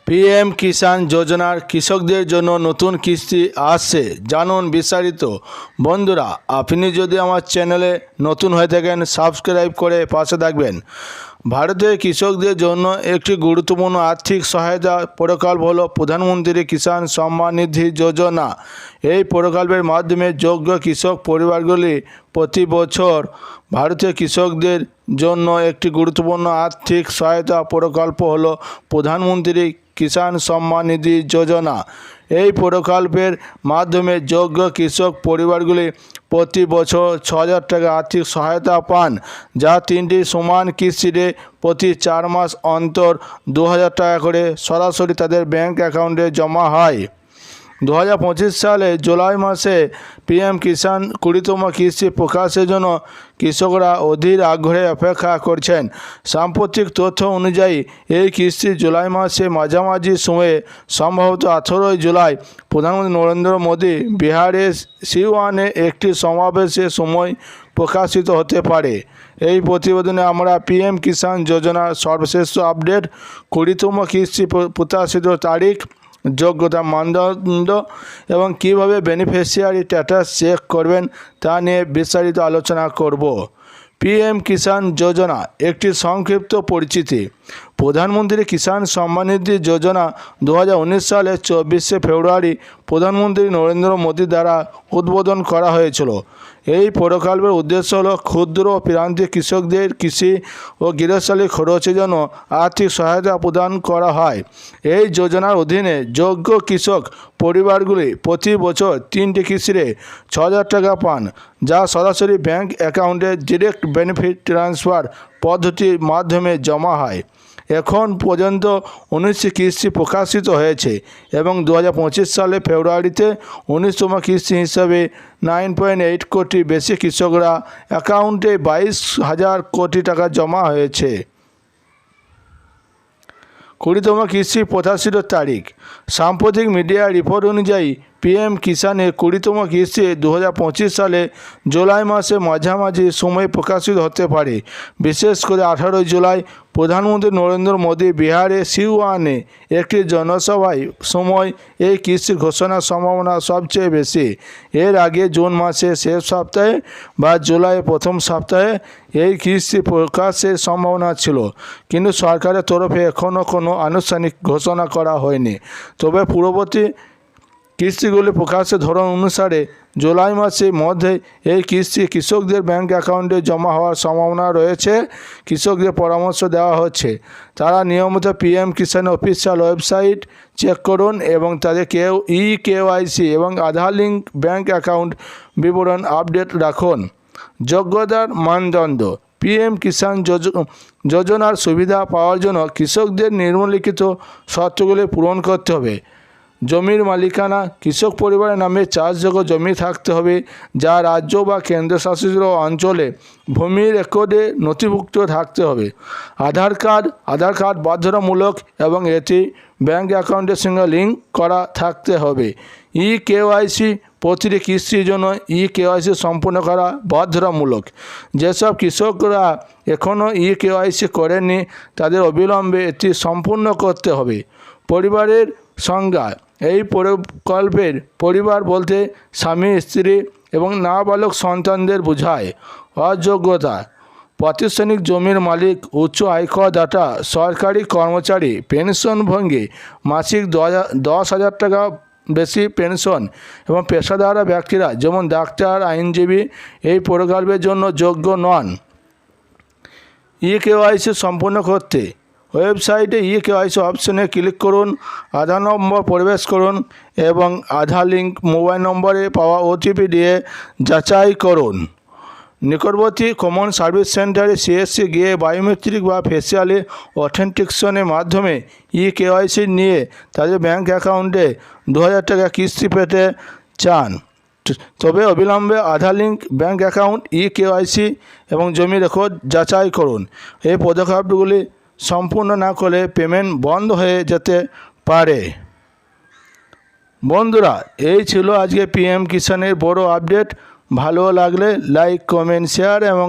PM কিষাণ যোজনার কৃষকদের জন্য নতুন কিস্তি আসছে, জানুন বিস্তারিত। বন্ধুরা, আপনি যদি আমার চ্যানেলে নতুন হয়ে থাকেন সাবস্ক্রাইব করে পাশে থাকবেন। ভারতের কৃষকদের জন্য একটি গুরুত্বপূর্ণ আর্থিক সহায়তা প্রকল্প হলো প্রধানমন্ত্রী কিষাণ সম্মান নিধি যোজনা। এই প্রকল্পের মাধ্যমে যোগ্য কৃষক পরিবারগুলি প্রতি বছর ভারতীয় কৃষকদের জন্য একটি গুরুত্বপূর্ণ আর্থিক সহায়তা প্রকল্প হলো প্রধানমন্ত্রী কিষাণ সম্মান নিধি যোজনা। এই প্রকল্পের মাধ্যমে যোগ্য কৃষক পরিবারগুলি প্রতি বছর 6,000 টাকা আর্থিক সহায়তা পান, যা তিনটি সমান কিস্তিতে প্রতি 4 মাস অন্তর 2,000 টাকা করে সরাসরি তাদের ব্যাংক অ্যাকাউন্টে জমা হয়। 2025 সালে জুলাই মাসে পিএম কিষাণ 20তম কিস্তি প্রকাশের জন্য কৃষকরা অধীর আগ্রহে অপেক্ষা করছেন। সাম্প্রতিক তথ্য অনুযায়ী এই কিস্তি জুলাই মাসে মাঝামাঝি সময়ে সম্ভবত 18 জুলাই প্রধানমন্ত্রী নরেন্দ্র মোদী বিহারের সিওয়ানে একটি সমাবেশের সময় প্রকাশিত হতে পারে। এই প্রতিবেদনে আমরা পিএম কিষাণ যোজনার সর্বশেষ আপডেট, 20তম কিস্তি প্রত্যাশিত তারিখ, যোগ্যতা মানদণ্ড এবং কীভাবে বেনিফিশিয়ারি স্ট্যাটাস চেক করবেন তা নিয়ে বিস্তারিত আলোচনা করব। পিএম কিষাণ যোজনা একটি সংক্ষিপ্ত পরিচিতি। প্রধানমন্ত্রী কিষাণ সম্মান নিধি যোজনা 2019 সালের 24শে ফেব্রুয়ারি প্রধানমন্ত্রী নরেন্দ্র মোদী দ্বারা উদ্বোধন করা হয়েছিল। এই প্রকল্পের উদ্দেশ্য হল ক্ষুদ্র ও প্রান্তিক কৃষকদের কৃষি ও গৃহস্থালী খরচের জন্য আর্থিক সহায়তা প্রদান করা হয়। এই যোজনার অধীনে যোগ্য কৃষক পরিবারগুলি প্রতি বছর 3টি কিস্তিতে 6,000 টাকা পান, যা সরাসরি ব্যাংক অ্যাকাউন্টে ডিরেক্ট বেনিফিট ট্রান্সফার পদ্ধতির মাধ্যমে জমা হয়। এখন পর্যন্ত 19টি কিস্তি প্রকাশিত হয়েছে এবং 2025 সালে ফেব্রুয়ারিতে 19তম কিস্তি হিসাবে 9.8 কোটি বেশি কৃষকরা অ্যাকাউন্টে 22,000 কোটি টাকা জমা হয়েছে। 20তম কিস্তি প্রত্যাশিত তারিখ। সাম্প্রতিক মিডিয়া রিপোর্ট অনুযায়ী পিএম কিষাণের 20তম কিস্তি 2025 সালে জুলাই মাসে মাঝামাঝি সময়ে প্রকাশিত হতে পারে। বিশেষ করে 18 জুলাই প্রধানমন্ত্রী নরেন্দ্র মোদী বিহারে সিওয়ানে একটি জনসভায় সময় এই কিস্তির ঘোষণার সম্ভাবনা সবচেয়ে বেশি। এর আগে জুন মাসের শেষ সপ্তাহে বা জুলাইয়ের প্রথম সপ্তাহে এই কিস্তি প্রকাশের সম্ভাবনা ছিল, কিন্তু সরকারের তরফে এখনও কোনো আনুষ্ঠানিক ঘোষণা করা হয়নি। তবে পূর্ববর্তী কিস্তিগুলি প্রকাশের ধরন অনুসারে জুলাই মাসের মধ্যে এই কিস্তি কৃষকদের ব্যাংক অ্যাকাউন্টে জমা হওয়ার সম্ভাবনা রয়েছে। কৃষকদের পরামর্শ দেওয়া হচ্ছে তারা নিয়মিত পিএম কিষাণ অফিসিয়াল ওয়েবসাইট চেক করুন এবং তাদের কেওয়াইসি এবং আধার লিঙ্ক ব্যাংক অ্যাকাউন্ট বিবরণ আপডেট রাখুন। যোগ্যতার মানদণ্ড। পিএম কিষাণ যোজনার সুবিধা পাওয়ার জন্য কৃষকদের নিম্নলিখিত শর্তগুলি পূরণ করতে হবে। জমির মালিকানা। কৃষক পরিবারের নামে চাষযোগ্য জমি থাকতে হবে, যা রাজ্য বা কেন্দ্রশাসিত অঞ্চলে ভূমির রেকর্ডে নথিভুক্ত থাকতে হবে। আধার কার্ড বাধ্যতামূলক এবং এটি ব্যাংক অ্যাকাউন্টের সঙ্গে লিঙ্ক করা থাকতে হবে। কেওয়াইসি। প্রতিটি কিস্তির জন্য কেওয়াইসি সম্পূর্ণ করা বাধ্যতামূলক। যেসব কৃষকরা এখনও কেওয়াইসি করেননি তাদের অবিলম্বে এটি সম্পূর্ণ করতে হবে। পরিবারের সংজ্ঞা। এই প্রকল্পের পরিবার বলতে স্বামী, স্ত্রী এবং নাবালক সন্তানদের বোঝায়। অযোগ্যতা। প্রাতিষ্ঠানিক জমির মালিক, উচ্চ আয়করদাতা, সরকারি কর্মচারী, পেনশনভোগী, মাসিক 10,000 টাকা বেশি পেনশন এবং পেশাদার ব্যক্তিরা যেমন ডাক্তার, আইনজীবী এই প্রকল্পের জন্য যোগ্য নন। কেওয়াইসি সম্পূর্ণ করতে ওয়েবসাইটে কেওয়াইসি অপশনে ক্লিক করুন, আধার নম্বর প্রবেশ করুন এবং আধার লিঙ্ক মোবাইল নম্বরে পাওয়া ওটিপি দিয়ে যাচাই করুন। নিকটবর্তী কমন সার্ভিস সেন্টারে সিএসসি গিয়ে বায়োমেট্রিক বা ফেসিয়ালি অথেন্টিকেশনের মাধ্যমে কেওয়াইসি নিয়ে তাদের ব্যাংক অ্যাকাউন্টে 2,000 টাকা কিস্তি পেতে চান, তবে অবিলম্বে আধার লিঙ্ক, ব্যাংক অ্যাকাউন্ট, কেওয়াইসি এবং জমি রেকর্ড যাচাই করুন। এই পদক্ষেপগুলি সম্পূর্ণ না করলে পেমেন্ট বন্ধ হয়ে যেতে পারে। বন্ধুরা, এই ছিল আজকে পিএম কিষাণের বড় আপডেট। ভালো লাগলে লাইক, কমেন্ট, শেয়ার এবং